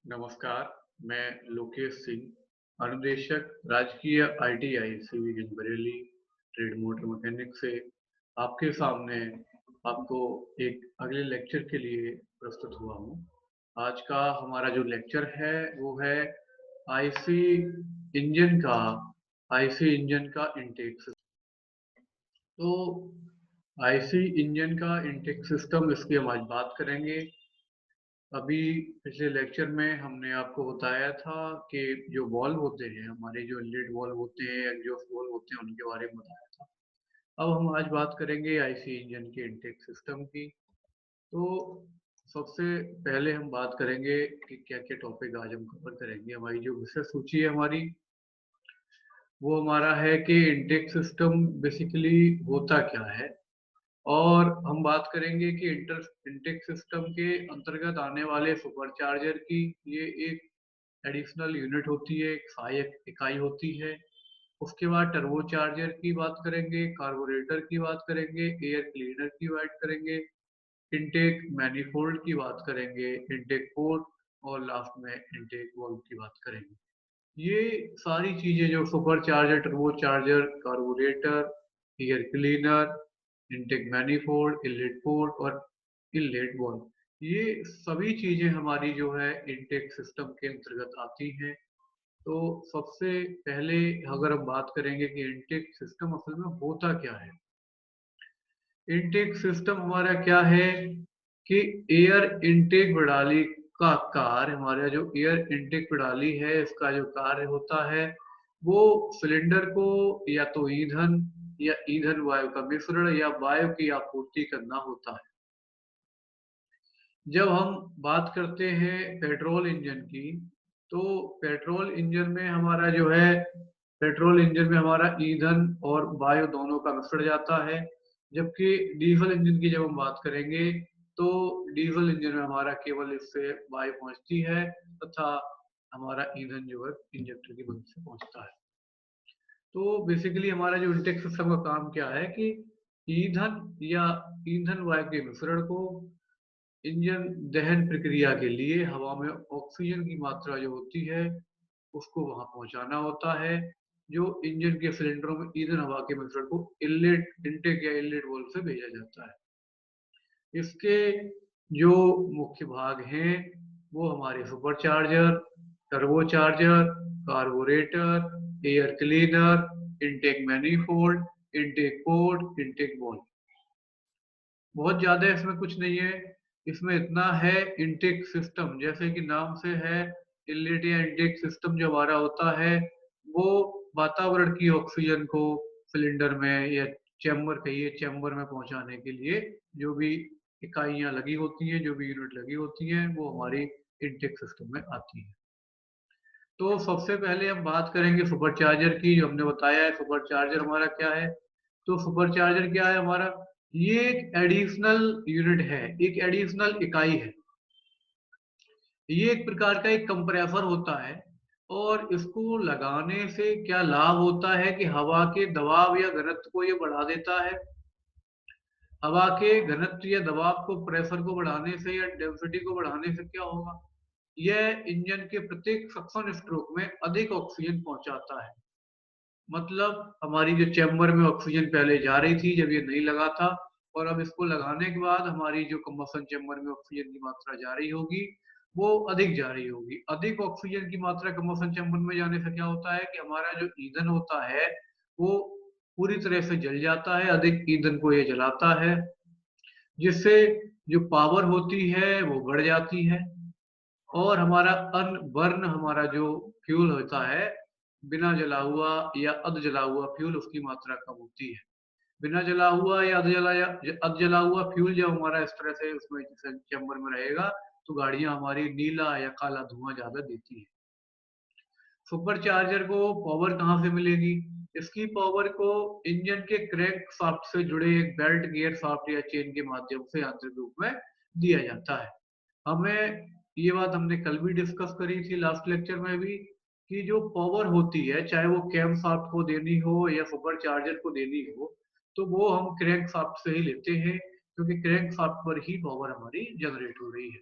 नमस्कार, मैं लोकेश सिंह, अनुदेशक राजकीय ITI civil Bareilly trade motor mechanic से आपके सामने आपको एक अगले लेक्चर के लिए प्रस्तुत हुआ हूँ। आज का हमारा जो लेक्चर है वो है आईसी इंजन का इंटेक सिस्टम। तो आईसी इंजन का इंटेक सिस्टम, इसकी हम आज बात करेंगे। अभी पिछले लेक्चर में हमने आपको बताया था कि जो वॉल्व होते हैं, हमारे जो इनलेट वॉल्व होते हैं, एग्जॉस्ट वॉल्व होते हैं, उनके बारे में बताया था। अब हम आज बात करेंगे आईसी इंजन के इंटेक सिस्टम की। तो सबसे पहले हम बात करेंगे कि क्या क्या टॉपिक आज हम कवर करेंगे। हमारी जो विषय सूची है हमारी, वो हमारा है कि इंटेक सिस्टम बेसिकली होता क्या है, और हम बात करेंगे कि इंटेक सिस्टम के अंतर्गत आने वाले सुपरचार्जर की ये एक एडिशनल यूनिट होती है, एक सहायक इकाई होती है। उसके बाद टर्बो चार्जर की बात करेंगे, कार्बोरेटर की बात करेंगे, एयर क्लीनर की बात करेंगे, इनटेक मैनिफोल्ड की बात करेंगे, इनटेक पोर्ट, और लास्ट में इनटेक वाल्व की बात करेंगे। ये सारी चीजें जो super charger, turbo charger, carburettor, air cleaner, intake manifold, inlet port और इनलेट वाल्व, ये सभी चीजें हमारी जो है इनटेक सिस्टम के अंतर्गत आती हैं। तो सबसे पहले अगर हम बात करेंगे कि इनटेक सिस्टम असल में होता क्या है। इनटेक सिस्टम हमारा क्या है कि एयर इनटेक प्रणाली का कार्य, हमारा जो एयर इनटेक प्रणाली है, इसका जो कार्य होता है वो सिलेंडर को या तो ईंधन या ईंधन वायु का मिश्रण या वायु की आपूर्ति करना होता है। जब हम बात करते हैं पेट्रोल इंजन की, तो पेट्रोल इंजन में हमारा जो है, पेट्रोल इंजन में हमारा ईंधन और वायु दोनों का मिश्रण जाता है। जबकि डीजल इंजन की जब हम बात करेंगे, तो डीजल इंजन में हमारा केवल इससे वायु पहुंचती है तथा हमारा ईंधन जो है इंजेक्टर की मदद से पहुंचता है। तो बेसिकली हमारा जो इंटेक सिस्टम का काम क्या है कि ईंधन या ईंधन वायु के मिश्रण को इंजन दहन प्रक्रिया के लिए हवा में ऑक्सीजन की मात्रा जो होती है उसको वहां पहुंचाना होता है, जो इंजन के सिलेंडरों में ईंधन हवा के मिश्रण को इनलेट इनटेक या इनलेट वाल्व से भेजा जाता है। इसके जो मुख्य भाग हैं वो हमारे super charger, turbo charger, carburettor, air cleaner, intake manifold, intake port, intake valve. बहुत ज्यादा इसमें कुछ नहीं है। इसमें इतना है, इनटेक सिस्टम जैसे कि नाम से है, इनलेट या इनटेक सिस्टम जो हमारा होता है वो वातावरण की ऑक्सीजन को सिलेंडर में या चैम्बर कहिए, चैम्बर में पहुंचाने के लिए जो भी इकाइयां लगी होती हैं, जो भी यूनिट लगी होती हैं, वो हमारी इनटेक सिस्टम में आती है। तो सबसे पहले हम बात करेंगे सुपर चार्जर की। जो हमने बताया है सुपर चार्जर हमारा क्या है, तो सुपर चार्जर क्या है हमारा, ये एक एडिशनल यूनिट है, एक एडिशनल इकाई है। ये एक प्रकार का एक कंप्रेसर होता है, और इसको लगाने से क्या लाभ होता है कि हवा के दबाव या घनत्व को ये बढ़ा देता है। हवा के घनत्व या दबाव को, प्रेशर को बढ़ाने से या डेंसिटी को बढ़ाने से क्या होगा, यह इंजन के प्रत्येक सक्शन स्ट्रोक में अधिक ऑक्सीजन पहुंचाता है। मतलब हमारी जो चैम्बर में ऑक्सीजन पहले जा रही थी जब ये नहीं लगा था, और अब इसको लगाने के बाद हमारी जो कंबशन चैम्बर में ऑक्सीजन की मात्रा जा रही होगी वो अधिक जा रही होगी। अधिक ऑक्सीजन की मात्रा कंबशन चैम्बर में जाने से क्या होता है कि हमारा जो ईंधन होता है वो पूरी तरह से जल जाता है, अधिक ईंधन को ये जलाता है, जिससे जो पावर होती है वो बढ़ जाती है। और हमारा अनबर्न, हमारा जो फ्यूल होता है, बिना जला हुआ या अध जला हुआ फ्यूल, उसकी मात्रा कम होती है। बिना जला हुआ या अध जला हुआ फ्यूल जब हमारा इस तरह से उसमें चैम्बर में रहेगा, तो गाड़ियां हमारी नीला या काला धुआं ज्यादा देती है। सुपर चार्जर को पावर कहाँ से मिलेगी, इसकी पावर को इंजन के क्रैंक शाफ्ट से जुड़े एक बेल्ट, गियर शाफ्ट या चेन के माध्यम से यांत्रिक रूप में दिया जाता है। हमें ये बात हमने कल भी डिस्कस करी थी लास्ट लेक्चर में भी, कि जो पावर होती है, चाहे वो कैम शाफ्ट को देनी हो या सुपर चार्जर को देनी हो, तो वो हम क्रैंक शाफ्ट से ही लेते हैं, क्योंकि क्रैंक शाफ्ट पर ही पावर हमारी जनरेट हो रही है।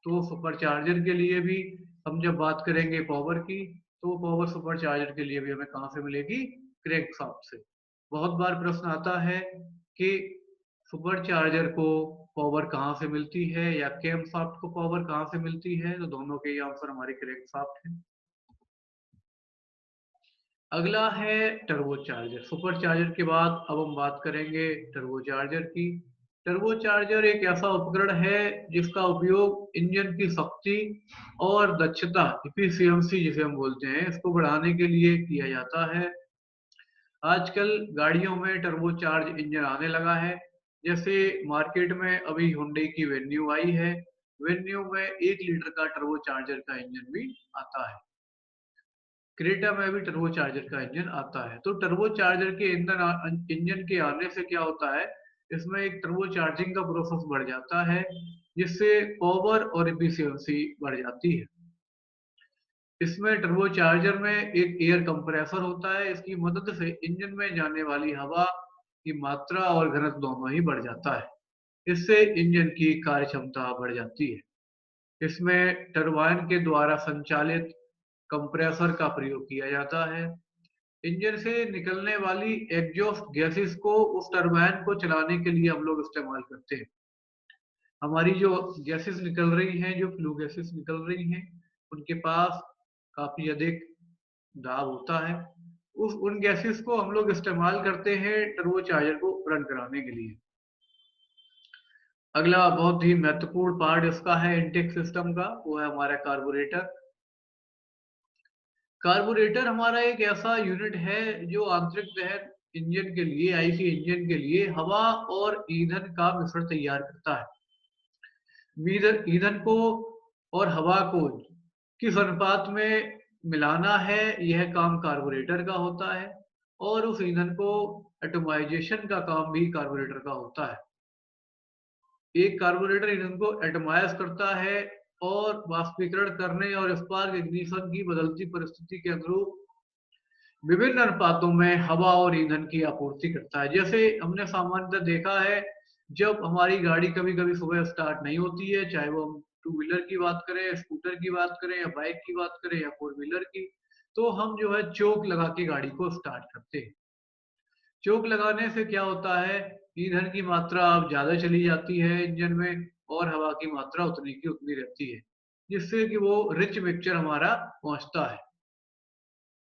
तो सुपरचार्जर के लिए भी हम जब बात करेंगे पावर की, तो पावर सुपरचार्जर के लिए भी हमें कहाँ से मिलेगी? क्रैंकशाफ्ट से। बहुत बार प्रश्न आता है कि सुपरचार्जर को पावर कहाँ से मिलती है या कैमशाफ्ट को पावर कहाँ से मिलती है, तो दोनों के ही आंसर हमारे क्रैंकशाफ्ट है। अगला है टर्बोचार्जर। सुपरचार्जर के बाद अब हम बात करेंगे टर्बोचार्जर की। टर्बोचार्जर एक ऐसा उपकरण है जिसका उपयोग इंजन की शक्ति और दक्षता, एफिशिएंसी जिसे हम बोलते हैं, इसको बढ़ाने के लिए किया जाता है। आजकल गाड़ियों में टर्बोचार्ज इंजन आने लगा है। जैसे मार्केट में अभी हुंडई की वेन्यू आई है। वेन्यू में 1 लीटर का टर्बोचार्जर का इंजन भी आता है। क्रेटा में भी टर्बोचार्जर का इंजन आता है। तो टर्बोचार्जर के इंजन के आने से क्या होता है, इसमें एक टर्बोचार्जिंग का प्रोसेस बढ़ जाता है, जिससे पावर और एफिशिएंसी बढ़ जाती है। इसमें टर्बोचार्जर में एक एयर कंप्रेसर होता है। इसकी मदद से इंजन में जाने वाली हवा की मात्रा और घनत्व दोनों ही बढ़ जाता है। इससे इंजन की कार्य क्षमता बढ़ जाती है। इसमें टरबाइन के द्वारा संचालित कंप्रेसर का प्रयोग किया जाता है। इंजन से निकलने वाली एग्जॉस्ट गैसेस को उस टरबाइन को चलाने के लिए हम लोग इस्तेमाल करते हैं। हमारी जो गैसेस निकल रही हैं, जो फ्लू गैसेस निकल रही हैं, उनके पास काफी अधिक दाब होता है। उन गैसेस को हम लोग इस्तेमाल करते हैं टर्बोचार्जर को रन कराने के लिए। अगला बहुत ही महत्वपूर्ण पार्ट इसका है इनटेक सिस्टम का, वो है हमारा कार्बोरेटर। कार्बोरेटर हमारा एक ऐसा यूनिट है जो आंतरिक दहन इंजन के लिए, आईसी इंजन के लिए हवा और ईंधन का मिश्रण तैयार करता है। ईंधन को और हवा को किस अनुपात में मिलाना है, यह काम कार्बोरेटर का होता है। और उस ईंधन को एटमाइजेशन का काम भी कार्बोरेटर का होता है। एक कार्बोरेटर ईंधन को एटमाइज करता है और वाष्पीकरण करने और स्पार्क इग्निशन की बदलती परिस्थिति के अनुरूप विभिन्न अनुपातों में हवा और ईंधन की आपूर्ति करता है। जैसे हमने सामान्यतः देखा है, जब हमारी गाड़ी कभी-कभी सुबह स्टार्ट नहीं होती है, चाहे वो हम टू व्हीलर की बात करें, स्कूटर की बात करें या बाइक की बात करें या फोर व्हीलर की, तो हम जो है चोक लगा के गाड़ी को स्टार्ट करते हैं। चोक लगाने से क्या होता है, ईंधन की मात्रा अब ज़्यादा चली जाती है इंजन में और हवा की मात्रा उतनी की उतनी रहती है, जिससे कि वो रिच मिक्सचर हमारा पहुँचता है।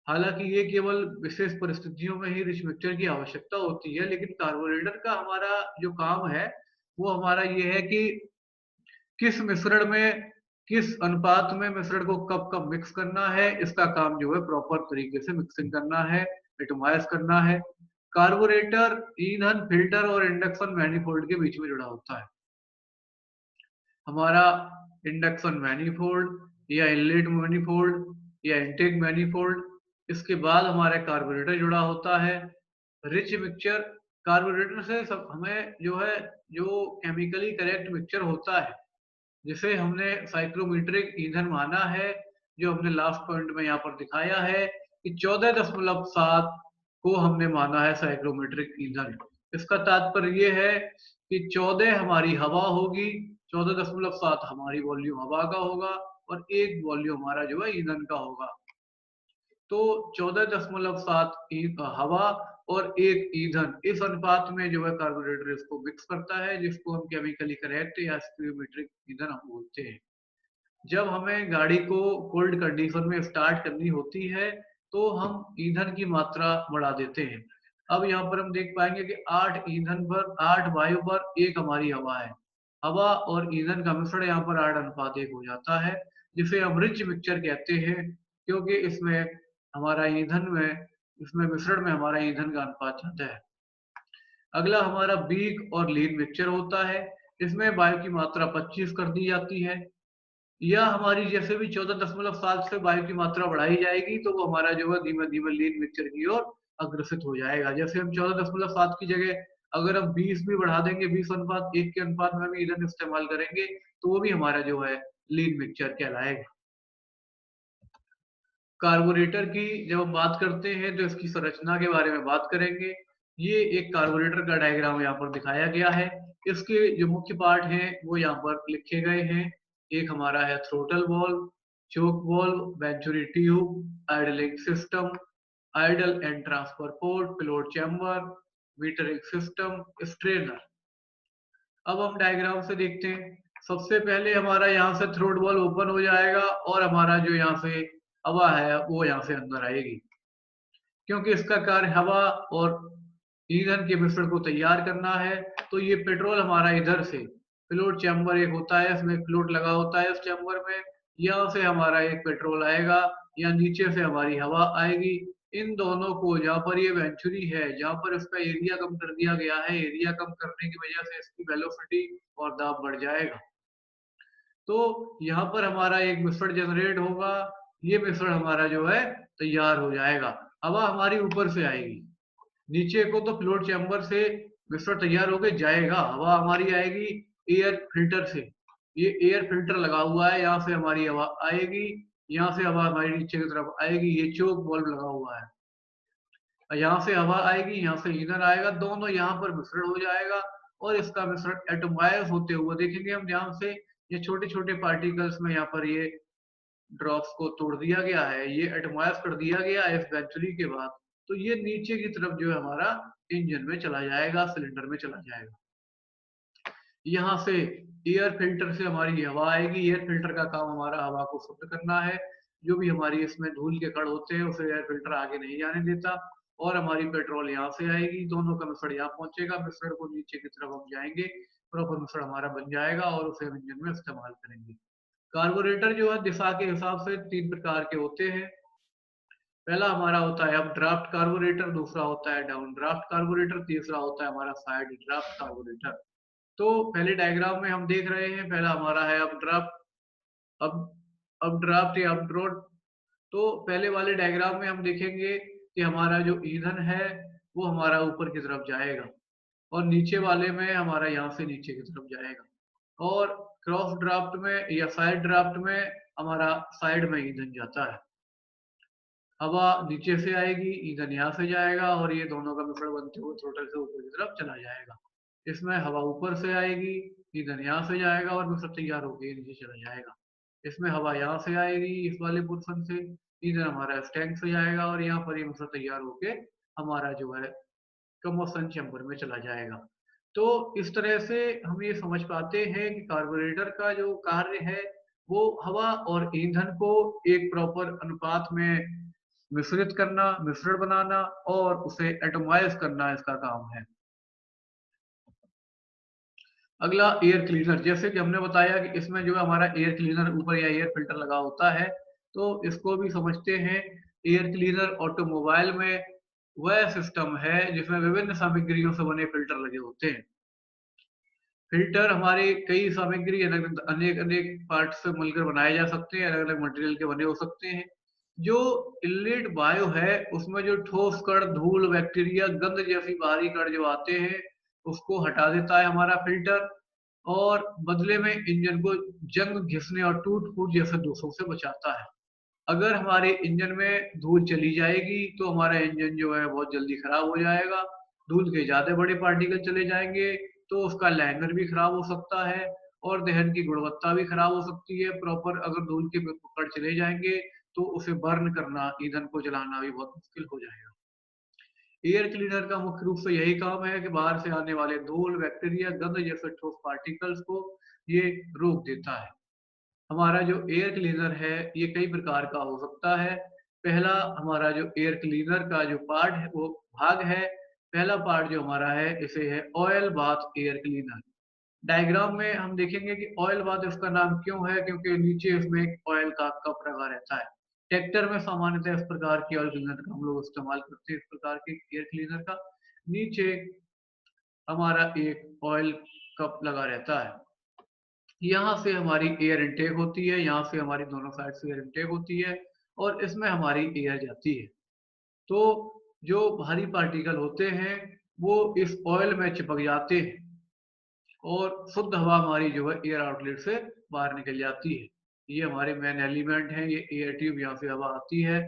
हालाँकि ये केवल विशेष परिस्थितियों में ही रिच मिक्सचर की आवश्यकता होती है, लेकिन कार्बोरेटर का हमारा जो काम है, वो हमारा ये है कि किस मिश्रण में, किस अनुपात में मिश्रण को कब-कब मिक्स करना है, इसका काम जो है प्रॉपर तरीके से मिक्सिंग करना है, एटमाइज़ करना है। कार्बोरेटर ईंधन फिल्टर और इंडक्शन मैनिफोल्ड के बीच में जुड़ा होता है। हमारा इंडक्शन मैनिफोल्ड या इनलेट मैनिफोल्ड या इनटेक मैनिफोल्ड, इसके बाद हमारा कार्बोरेटर जुड़ा होता है। रिच मिक्सचर कार्बोरेटर से सब हमें जो है, जो केमिकली करेक्ट मिक्सचर होता है, जिसे हमने साइक्रोमेट्रिक ईंधन माना है, जो हमने लास्ट पॉइंट में यहाँ पर दिखाया है कि 14.7 को हमने माना है साइक्रोमेट्रिक ईंधन। इसका तात्पर्य ये है कि 14 हमारी हवा होगी, 14.7 हमारी वॉल्यूम हवा का होगा और 1 वॉल्यूम हमारा जो है ईंधन का होगा। तो 14.7 हवा और 1 ईंधन, इस अनुपात में जो है कार्बोरेटर इसको मिक्स करता है, जिसको हम केमिकली करेक्ट या स्टोइकोमेट्रिक ईंधन हम बोलते हैं। जब हमें गाड़ी को कोल्ड कंडीशन में स्टार्ट करनी होती है, तो हम ईंधन की मात्रा बढ़ा देते हैं। अब यहाँ पर हम देख पाएँगे कि 8 ईंधन पर, 8 वायु पर 1 हमारी हवा है। हवा और ईंधन का मिश्रण यहाँ पर 8:1 हो जाता है, जिसे हम रिच मिक्सचर कहते हैं, क्योंकि इसमें मिश्रण में हमारा ईंधन का अनुपात ज़्यादा है। अगला हमारा वीक और लीन मिक्सचर होता है। इसमें वायु की मात्रा 25 कर दी जाती है। या हमारी जैसे भी 14.7 से वायु की मात्रा बढ़ाई जाएगी, तो वो हमारा जो है धीमे-धीमे लीन मिक्सचर की ओर अग्रसित हो जाएगा। जैसे हम 14.7 की जगह अगर हम 20 भी बढ़ा देंगे, 20:1 के अनुपात में भी ईंधन इस्तेमाल करेंगे, तो वो भी हमारा जो है लीन मिक्सचर कहलाएगा। कार्बोरेटर की जब हम बात करते हैं, तो इसकी संरचना के बारे में बात करेंगे। ये एक कार्बोरेटर का डायग्राम यहाँ पर दिखाया गया है। इसके जो मुख्य पार्ट हैं, वो यहाँ पर लिखे गए हैं। एक हमारा है throttle valve, choke valve, venturi tube, idling system, idle and transfer port, pilot chamber, metering system, strainer. अब हम डायग्राम से देखते हैं। सबसे पहले हमारा यहाँ से थ्रोट वाल्व ओपन हो जाएगा और हमारा जो यहाँ से हवा है वो यहाँ से अंदर आएगी, क्योंकि इसका कार्य हवा और ईंधन के मिश्रण को तैयार करना है। तो ये पेट्रोल हमारा इधर से फ्लोट चैम्बर एक होता है, इसमें फ्लोट लगा होता है इस चैम्बर में, यहाँ से हमारा एक पेट्रोल आएगा या नीचे से हमारी हवा आएगी। इन दोनों को, जहाँ पर ये वेंचुरी है, जहाँ पर इसका एरिया कम कर दिया गया है, एरिया कम करने की वजह से इसकी वेलोसिटी और दाब बढ़ जाएगा। तो यहाँ पर हमारा एक मिश्रण जनरेट होगा, ये मिश्रण हमारा जो है तैयार हो जाएगा। हवा हमारी ऊपर से आएगी, नीचे को तो फ्लोट चैम्बर से मिश्रण तैयार होके जाएगा, हवा हमारी आएगी एयर फिल्टर से। ये एयर फिल्टर लगा हुआ है, यहाँ से हमारी हवा आएगी, यहाँ से हवा हमारी नीचे की तरफ आएगी, ये चोक वाल्व लगा हुआ है। यहाँ से हवा आएगी, यहाँ से ईंधन आएगा, दोनों यहाँ पर मिश्रण हो जाएगा और इसका मिश्रण एटमाइज होते हुए देखेंगे हम ध्यान से। ये छोटे-छोटे पार्टिकल्स में यहाँ पर ये ड्रॉप्स को तोड़ दिया गया है, ये एटमाइज कर दिया गया है इस वेंचुरी के बाद। तो ये नीचे की तरफ जो है हमारा इंजन में चला जाएगा, सिलेंडर में चला जाएगा। यहाँ से एयर फिल्टर से हमारी हवा आएगी, एयर फिल्टर का काम हमारा हवा को शुद्ध करना है। जो भी हमारी इसमें धूल के कण होते हैं उसे एयर फिल्टर आगे नहीं जाने देता और हमारी पेट्रोल यहाँ से आएगी, दोनों का मिश्रण यहाँ पहुंचेगा, मिश्रण को नीचे की तरफ हम जाएंगे, प्रॉपर मिश्रण हमारा बन जाएगा और उसे हम इंजन में इस्तेमाल करेंगे। कार्बोरेटर जो है दिशा के हिसाब से 3 प्रकार के होते हैं। पहला हमारा होता है अप ड्राफ्ट कार्बोरेटर, दूसरा होता है डाउन ड्राफ्ट कार्बोरेटर, तीसरा होता है हमारा साइड ड्राफ्ट कार्बोरेटर। तो पहले डायग्राम में हम देख रहे हैं, पहला हमारा है अप ड्राफ्ट, अब अप ड्राफ्ट या अप ड्रॉट। तो पहले वाले डायग्राम में हम देखेंगे कि हमारा जो ईंधन है वो हमारा ऊपर की तरफ जाएगा और नीचे वाले में हमारा यहाँ से नीचे की तरफ जाएगा और क्रॉस ड्राफ्ट में या साइड ड्राफ्ट में हमारा साइड में ईंधन जाता है। हवा नीचे से आएगी, ईंधन यहाँ से जाएगा और ये दोनों का मिश्रण बनते हुए थ्रोटल से ऊपर की तरफ चला जाएगा। इसमें हवा ऊपर से आएगी, ईंधन यहाँ से जाएगा और मिश्रण तैयार होके नीचे चला जाएगा। इसमें हवा यहाँ से आएगी इस वाले पोर्शन से, ईंधन हमारा इस टैंक से जाएगा और यहाँ पर ये मिश्रण तैयार होके हमारा जो है कम्बसन चैम्बर में चला जाएगा। तो इस तरह से हम ये समझ पाते हैं कि कार्बोरेटर का जो कार्य है वो हवा और ईंधन को एक प्रॉपर अनुपात में मिश्रित करना, मिश्रण बनाना और उसे एटमाइज करना इसका काम है। अगला एयर क्लीनर, जैसे कि हमने बताया कि इसमें जो है हमारा एयर क्लीनर ऊपर या एयर फिल्टर लगा होता है, तो इसको भी समझते हैं। एयर क्लीनर ऑटोमोबाइल में वह सिस्टम है जिसमें विभिन्न सामग्रियों से बने फिल्टर लगे होते हैं। फिल्टर हमारे कई सामग्री अनेक-अनेक पार्ट से मिलकर बनाए जा सकते हैं, अलग-अलग मटेरियल के बने हो सकते हैं। जो इनलेट वायु है, उसमें जो ठोस कण, धूल, बैक्टीरिया, गंध जैसी बाहरी कण जो आते हैं, उसको हटा देता है हमारा फिल्टर और बदले में इंजन को जंग, घिसने और टूट-फूट जैसे दोषों से बचाता है। अगर हमारे इंजन में धूल चली जाएगी, तो हमारा इंजन जो है बहुत जल्दी खराब हो जाएगा। धूल के ज़्यादा बड़े पार्टिकल चले जाएँगे, तो उसका लाइनर भी खराब हो सकता है और दहन की गुणवत्ता भी खराब हो सकती है। प्रॉपर अगर धूल के कण चले जाएँगे, तो उसे बर्न करना, ईंधन को जलाना भी बहुत मुश्किल हो जाएगा। एयर क्लीनर का मुख्य रूप से यही काम है कि बाहर से आने वाले धूल, बैक्टीरिया, गंध जैसे ठोस पार्टिकल्स को ये रोक देता है। हमारा जो एयर क्लीनर है ये कई प्रकार का हो सकता है। पहला हमारा जो एयर क्लीनर का जो पार्ट है वो भाग है, पहला पार्ट जो हमारा है इसे है oil bath air cleaner. Diagram में हम देखेंगे कि ऑयल बाथ इसका नाम क्यों है, क्योंकि नीचे इसमें एक ऑयल का कप लगा रहता है। ट्रैक्टर में सामान्यतः इस प्रकार की ऑयल क्लीनर का हम लोग इस्तेमाल करते हैं, इस प्रकार के एयर क्लीनर का। नीचे हमारा एक ऑयल कप लगा रहता है। यहाँ से हमारी एयर इनटेक होती है, यहाँ से हमारी दोनों साइड से एयर इनटेक होती है और इसमें हमारी एयर जाती है। तो जो भारी पार्टिकल होते हैं, वो इस ऑयल में चिपक जाते हैं और शुद्ध हवा हमारी जो है एयर आउटलेट से बाहर निकल जाती है। ये हमारे मेन एलिमेंट हैं, ये एयर ट्यूब, यहाँ से हवा आती है।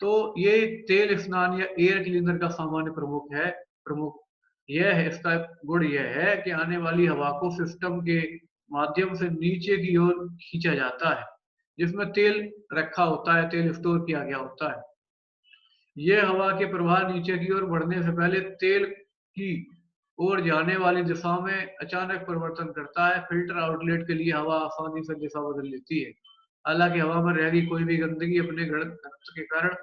तो ये तेल स्नान या एयर क्लीनर का सामान्य प्रमुख यह है, इसका गुण यह है कि आने वाली हवा को सिस्टम के माध्यम से नीचे की ओर खींचा जाता है, जिसमें तेल रखा होता है, तेल स्टोर किया गया होता है। ये हवा के प्रवाह नीचे की ओर बढ़ने से पहले तेल की ओर जाने वाली दिशा में अचानक परिवर्तन करता है। फिल्टर आउटलेट के लिए हवा आसानी से दिशा बदल लेती है। हालांकि हवा में रह रही कोई भी गंदगी अपने घनत्व के कारण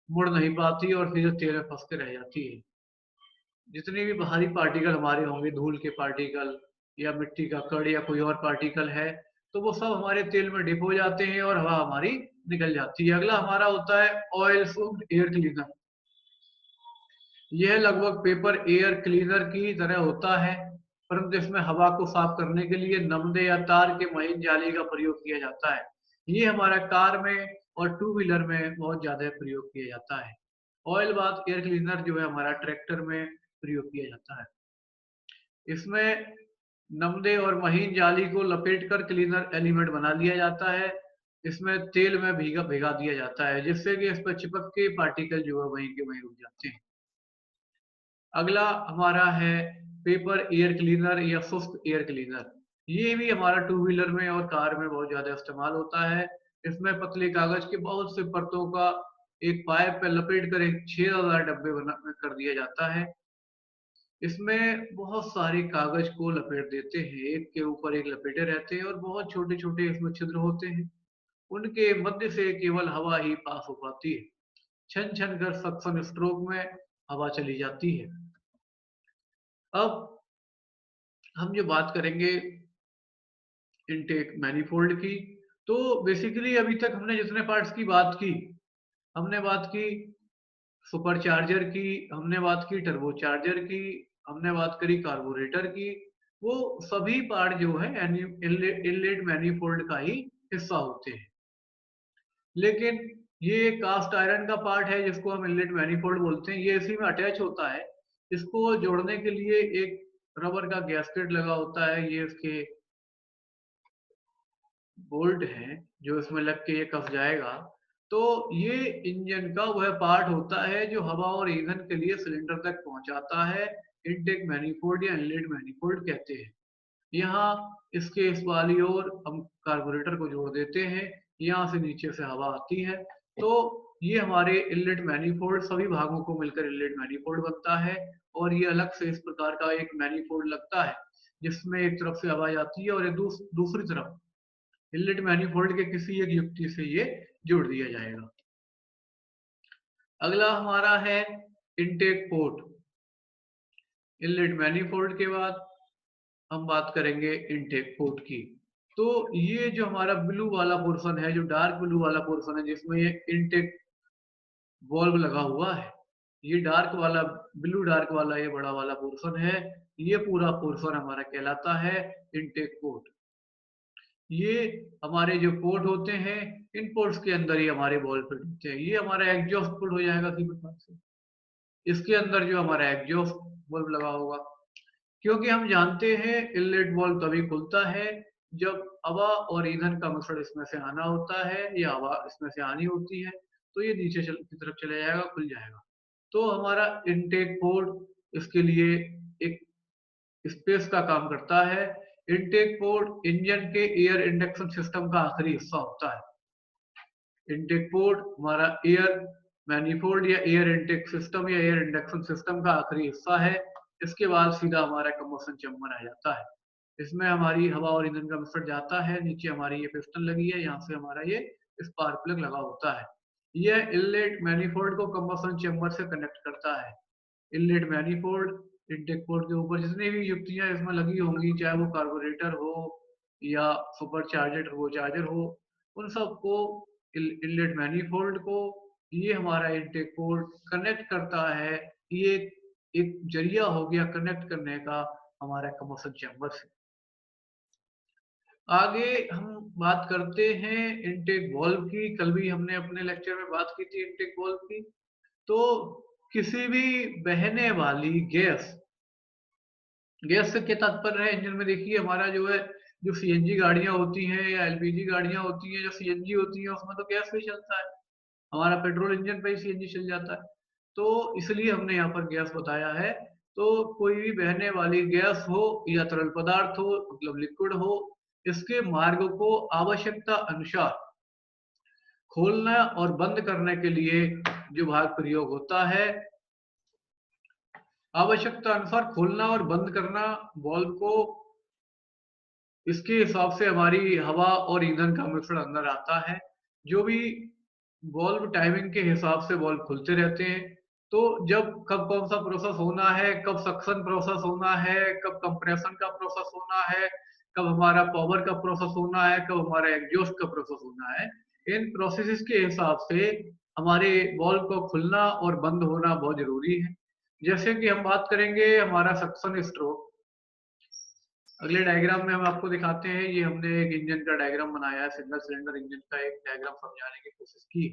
मुड़ नहीं पाती और सीधे तेल में फंस के रह जाती है। जितने भी बाहरी पार्टिकल हमारे होंगे, धूल के पार्टिकल या मिट्टी का कण या कोई और पार्टिकल है, तो वो सब हमारे तेल में डिप हो जाते हैं और हवा हमारी निकल जाती है। अगला हमारा होता है ऑयल सोक्ड एयर क्लीनर। यह लगभग पेपर एयर क्लीनर की तरह होता है, परंतु इसमें हवा को साफ करने के लिए नमदे या तार के महीन जाली का प्रयोग किया जाता है। ये हमारा कार में और टू व्हीलर में बहुत ज्यादा प्रयोग किया जाता है। ऑयल बाथ एयर क्लीनर जो है हमारा ट्रैक्टर में प्रयोग किया जाता है। इसमें नमदे और महीन जाली को लपेटकर क्लीनर एलिमेंट बना लिया जाता है। इसमें तेल में भिगा भिगा दिया जाता है, जिससे कि इस पर चिपक के पार्टिकल जो है वहीं के वहीं रुक जाते हैं। अगला हमारा है पेपर एयर क्लीनर या शुष्क एयर क्लीनर। ये भी हमारा टू व्हीलर में और कार में बहुत ज्यादा इस्तेमाल होता है। इसमें पतले कागज के बहुत से परतों का एक पाइप पे लपेट कर एक छेददार डब्बे बना कर दिया जाता है। इसमें बहुत सारे कागज को लपेट देते हैं, एक के ऊपर एक लपेटे रहते हैं और बहुत छोटे छोटे इसमें छिद्र होते हैं। उनके मध्य से केवल हवा ही पास हो पाती है। छन छन कर सक्शन स्ट्रोक में हवा चली जाती है। अब हम जो बात करेंगे इनटेक मैनिफोल्ड की, तो बेसिकली अभी तक हमने जितने पार्ट्स की बात की, हमने बात की सुपरचार्जर की, हमने बात की टर्बोचार्जर की, हमने बात करी कार्बोरेटर की। वो सभी पार्ट जो है इनलेट मैनिफोल्ड का ही हिस्सा होते हैं। लेकिन ये कास्ट आयरन का पार्ट है जिसको हम इनलेट मैनिफोल्ड बोलते हैं, ये इसी में अटैच होता है। इसको जोड़ने के लिए एक रबर का गैस्केट लगा होता है, ये इसके बोल्ट हैं जो इसमें लग के ये कस जाएगा। तो ये इंजन का वह पार्ट होता है जो हवा और ईंधन के लिए सिलेंडर तक पहुंचाता है। इनटेक मैनिफोल्ड या इनलेट मैनिफोल्ड कहते हैं। यहाँ इसके इस वाली ओर हम कार्बोरेटर को जोड़ देते हैं, यहाँ से नीचे से हवा आती है। तो ये हमारे इनलेट मैनिफोल्ड सभी भागों को मिलकर इनलेट मैनिफोल्ड बनता है। और ये अलग से इस प्रकार का एक मैनिफोल्ड लगता है, जिसमें एक तरफ से हवा जाती है और एक दूसरी तरफ इनलेट मैनिफोल्ड के किसी एक युक्ति से ये जोड़ दिया जाएगा। अगला हमारा है इनटेक पोर्ट। इनलेट मैनिफोल्ड के बाद हम बात करेंगे इनटेक पोर्ट की। तो ये जो हमारा ब्लू वाला पोर्शन है, जो डार्क ब्लू वाला पोर्शन है, जिसमें ये इनटेक वॉल्व लगा हुआ है, ये डार्क वाला ब्लू डार्क वाला ये बड़ा वाला पोर्शन है। ये पूरा पोर्शन हमारा कहलाता है इनटेक पोर्ट। ये हमारे जो पोर्ट होते हैं, इन पोर्ट्स के अंदर ही हमारे बॉल फिट होते हैं। ये हमारा एग्जॉस्ट पोर्ट हो जाएगा किसी प्रकार से। इसके अंदर जो हमारा एग्जॉस्ट बल्ब लगा होगा, क्योंकि हम जानते हैं इनलेट वाल्व तभी खुलता है जब हवा और ईंधन का मिश्रण इसमें से आना होता है या हवा इसमें से आनी होती है। तो ये नीचे की तरफ चला जाएगा, खुल जाएगा। तो हमारा इनटेक पोर्ट इसके लिए एक स्पेस का काम करता है। इनटेक पोर्ट इंजन के एयर इंडक्शन सिस्टम का आखिरी हिस्सा होता है। इनटेक पोर्ट हमारा एयर मैनिफोल्ड या एयर इनटेक सिस्टम या एयर इंडक्शन सिस्टम का आखिरी हिस्सा है। इसके बाद सीधा हमारा कंबशन चेंबर आ जाता है। इसमें हमारी हवा और ईंधन का मिश्रण जाता है। नीचे हमारी ये पिस्टन लगी है, यहाँ से हमारा ये स्पार्क प्लग लगा होता है। यह इनलेट मैनिफोल्ड को कंबशन चेंबर से कनेक्ट करता है। इनलेट मैनिफोल्ड इनटेक पोर्ट के ऊपर जितनी भी युक्तियां इसमें लगी होंगी, चाहे वो कार्बोरेटर हो या सुपर चार्जर टर्बोचार्जर हो, उन सबको इनलेट मैनिफोल्ड को ये हमारा इनटेक पोर्ट कनेक्ट करता है। ये एक जरिया हो गया कनेक्ट करने का हमारा कंबशन चैम्बर से। आगे हम बात करते हैं इनटेक वाल्व की। कल भी हमने अपने लेक्चर में बात की थी इनटेक वाल्व की। तो किसी भी बहने वाली गैस, गैस से क्या तात्पर्य है, इंजन में देखिए हमारा जो है, जो सीएनजी गाड़ियां होती हैं या एलपीजी गाड़ियां होती हैं, जो सीएनजी होती हैं उसमें तो गैस पे ही चलता है। हमारा पेट्रोल इंजन पे ही सीएनजी चल जाता है। तो इसलिए हमने यहाँ पर गैस बताया है। तो कोई भी बहने वाली गैस हो या तरल पदार्थ हो, मतलब लिक्विड हो, इसके मार्ग को आवश्यकता अनुसार खोलना और बंद करने के लिए जो भाग प्रयोग होता है, आवश्यकता अनुसार खोलना और बंद करना वाल्व को, इसके हिसाब से हमारी हवा और ईंधन का मिश्रण अंदर आता है। जो भी वाल्व टाइमिंग के हिसाब से वाल्व खुलते रहते हैं। तो जब कब कौन सा प्रोसेस होना है, कब सक्शन प्रोसेस होना है, कब कंप्रेशन का प्रोसेस होना है, कब हमारा पावर का प्रोसेस होना है, कब हमारा एग्जॉस्ट का प्रोसेस होना है, इन प्रोसेसेस के हिसाब से हमारे वाल्व को खुलना और बंद होना बहुत जरूरी है। जैसे कि हम बात करेंगे हमारा सक्शन स्ट्रोक। अगले डायग्राम में हम आपको दिखाते हैं, ये हमने एक इंजन का डायग्राम बनाया है, सिंगल सिलेंडर इंजन का एक डायग्राम समझाने की कोशिश की।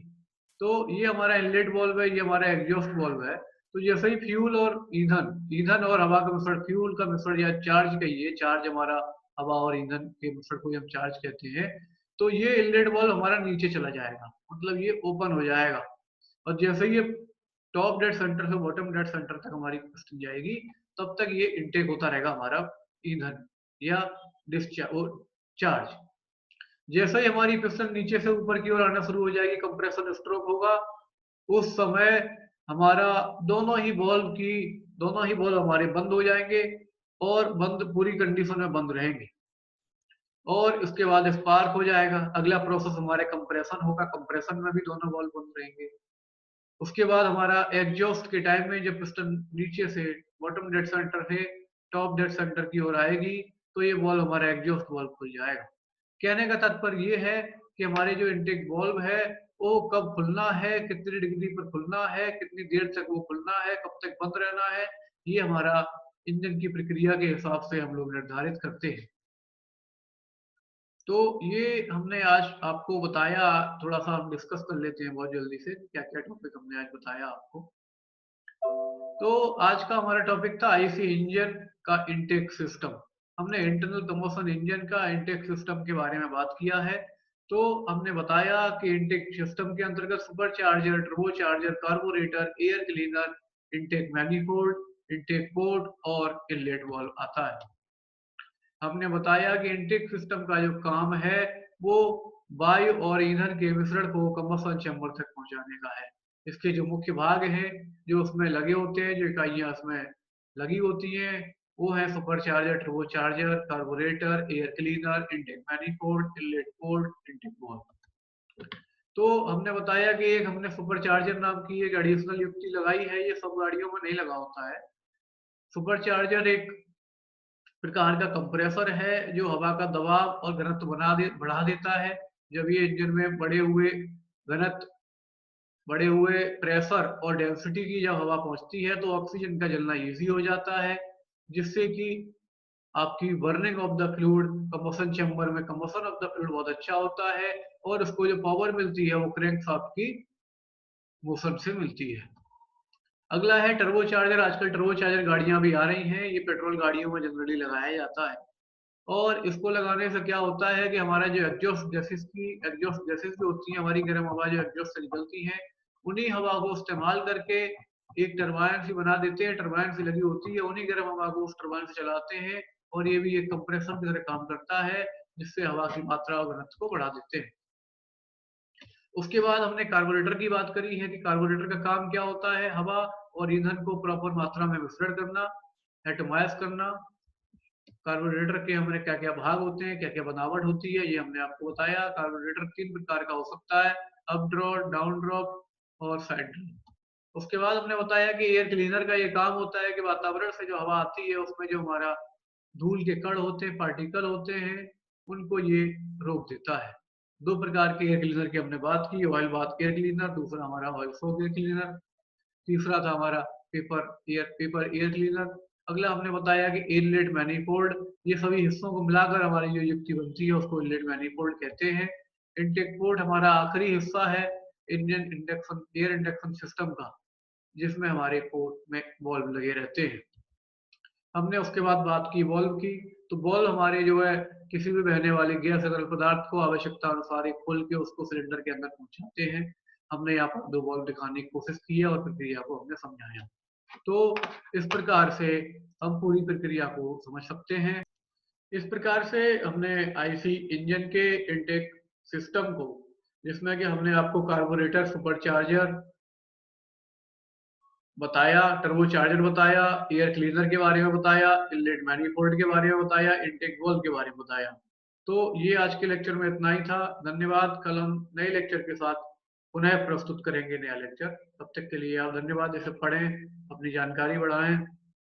तो ये हमारा इनलेट वाल्व है, ये हमारा एग्जॉस्ट वाल्व है। तो जैसे ही फ्यूल और ईंधन ईंधन और हवा का मिश्रण, फ्यूल का मिश्रण या चार्ज कहिए, चार्ज हमारा हवा और ईंधन के मिश्रण को हम चार्ज कहते हैं। तो ये इनलेट वाल्व हमारा नीचे चला जाएगा, मतलब ये ओपन हो जाएगा। और जैसे ही ये टॉप डेड सेंटर से बॉटम डेड सेंटर तक हमारी पिस्टन जाएगी, तब तक ये इनटेक होता रहेगा हमारा ईंधन या डिस्चार्ज चार्ज। जैसे ही हमारी पिस्टन नीचे से ऊपर की ओर आना शुरू हो जाएगी, कंप्रेशन स्ट्रोक होगा, उस समय हमारा दोनों ही वाल्व हमारे बंद हो जाएंगे और बंद पूरी कंडीशन में बंद रहेंगे। और उसके बाद स्पार्क हो जाएगा। अगला प्रोसेस हमारे कंप्रेशन होगा, कंप्रेशन में भी दोनों वाल्व बंद रहेंगे। उसके बाद हमारा एग्जॉस्ट के टाइम में जब पिस्टन नीचे से बॉटम डेड सेंटर से टॉप डेड सेंटर की ओर आएगी, तो ये वाल्व हमारा एग्जॉस्ट वाल्व खुल जाएगा। कहने का तात्पर्य ये है कि हमारे जो इनटेक वाल्व है, वो कब खुलना है, कितनी डिग्री पर खुलना है, कितनी देर तक वो खुलना है, कब तक बंद रहना है, ये हमारा इंजन की प्रक्रिया के हिसाब से हम लोग निर्धारित करते हैं। तो ये हमने आज आपको बताया, थोड़ा सा हम डिस्कस कर लेते हैं बहुत जल्दी से, क्या क्या टॉपिक हमने आज बताया आपको। तो आज का हमारा टॉपिक था आईसी इंजन का इंटेक सिस्टम। हमने इंटरनल कंबशन इंजन का इंटेक सिस्टम के बारे में बात किया है। तो हमने बताया कि इंटेक सिस्टम के अंतर्गत super charger, turbo charger, carburettor, air cleaner, intake manifold, intake port और इनलेट वाल्व आता है। हमने बताया कि इंटेक सिस्टम का जो काम है, वो वायु और ईंधन के मिश्रण को कंबशन चैम्बर तक पहुंचाने का है। इसके जो मुख्य भाग हैं, जो उसमें लगे होते हैं, जो इकाइयां उसमें लगी होती हैं, वो है super charger, turbo charger, carburettor, air cleaner, intake manifold, inlet port, intake valve. तो हमने बताया कि एक हमने सुपर चार्जर नाम की एक एडिशनल युक्ति लगाई है, ये सब गाड़ियों में नहीं लगा होता है। सुपर चार्जर एक प्रकार का कंप्रेसर है, जो हवा का दबाव और घनत्व बढ़ा देता है। जब ये इंजन में घनत्व बढ़े हुए प्रेशर और डेंसिटी की जब हवा पहुंचती है, तो ऑक्सीजन का जलना इजी हो जाता है, जिससे कि आपकी burning of the fluid, combustion chamber में कंबशन ऑफ द फ्लूइड बहुत अच्छा होता है। और उसको जो पावर मिलती है, वो क्रैंकशाफ्ट की मोशन से मिलती है। अगला है टर्बो चार्जर। आजकल टर्बो चार्जर गाड़ियां भी आ रही हैं, ये पेट्रोल गाड़ियों में जनरली लगाया जाता है। और इसको लगाने से क्या होता है कि हमारा जो एग्जॉस्ट गैसेस जो होती हैं, हमारी गर्म हवा जो एग्जॉस्ट से निकलती हैं, उन्हीं हवा को इस्तेमाल करके एक टरबाइन सी बना देते हैं, टरबाइन सी लगी होती है, उन्हीं गर्म हवा को उस टरबाइन से चलाते हैं। और ये भी एक कंप्रेसर की तरह काम करता है, जिससे हवा की मात्रा और घनत्व को बढ़ा देते हैं। उसके बाद हमने कार्बोरेटर की बात करी है कि कार्बोरेटर का काम क्या होता है, हवा और ईंधन को प्रॉपर मात्रा में मिश्रण करना, एटमाइज करना। कार्बोरेटर के हमारे क्या क्या भाग होते हैं, क्या क्या बनावट होती है, ये हमने आपको बताया। कार्बोरेटर 3 प्रकार का हो सकता है, अप ड्रॉप, डाउन ड्रॉप और साइड ड्रॉप। उसके बाद हमने बताया कि एयर क्लीनर का ये काम होता है कि वातावरण से जो हवा आती है, उसमें जो हमारा धूल के कण होते हैं, पार्टिकल होते हैं, उनको ये रोक देता है। 2 प्रकार के एयर क्लीनर की हमने बात की, ऑयल बाथ एयर क्लीनर, दूसरा हमारा ऑयल सोक एयर क्लीनर, तीसरा था हमारा पेपर एयर क्लीनर। अगला हमने बताया कि इनलेट मैनिफोल्ड, ये सभी हिस्सों को मिलाकर हमारी जो युक्ति बनती है, उसको इनलेट मैनिफोल्ड कहते हैं। इनटेक पोर्ट हमारा आखिरी हिस्सा है Indian induction air induction system का, जिसमें हमारे पोर्ट में वाल्व लगे रहते हैं। हमने उसके बाद बात की वाल्व की। तो वाल्व हमारे जो है, किसी भी बहने वाले गैस तरल पदार्थ को आवश्यकता अनुसार एक खोल के उसको सिलेंडर के अंदर पहुंचाते हैं। हमने यहाँ पर 2 वाल्व दिखाने की कोशिश की है और प्रक्रिया को हमने समझाया। तो इस प्रकार से हम पूरी प्रक्रिया को समझ सकते हैं। इस प्रकार से हमने आईसी इंजन के इनटेक सिस्टम को, जिसमें कि हमने आपको कार्बोरेटर, सुपरचार्जर बताया, टर्बोचार्जर बताया, एयर क्लीनर के बारे में बताया, इनलेट मैनिफोल्ड के बारे में बताया, इनटेक वाल्व के बारे में बताया। तो ये आज के लेक्चर में इतना ही था। धन्यवाद। कल हम नए लेक्चर के साथ पुनः प्रस्तुत करेंगे नया लेक्चर। तब तक के लिए आप धन्यवाद। इसे पढ़ें, अपनी जानकारी बढ़ाएँ।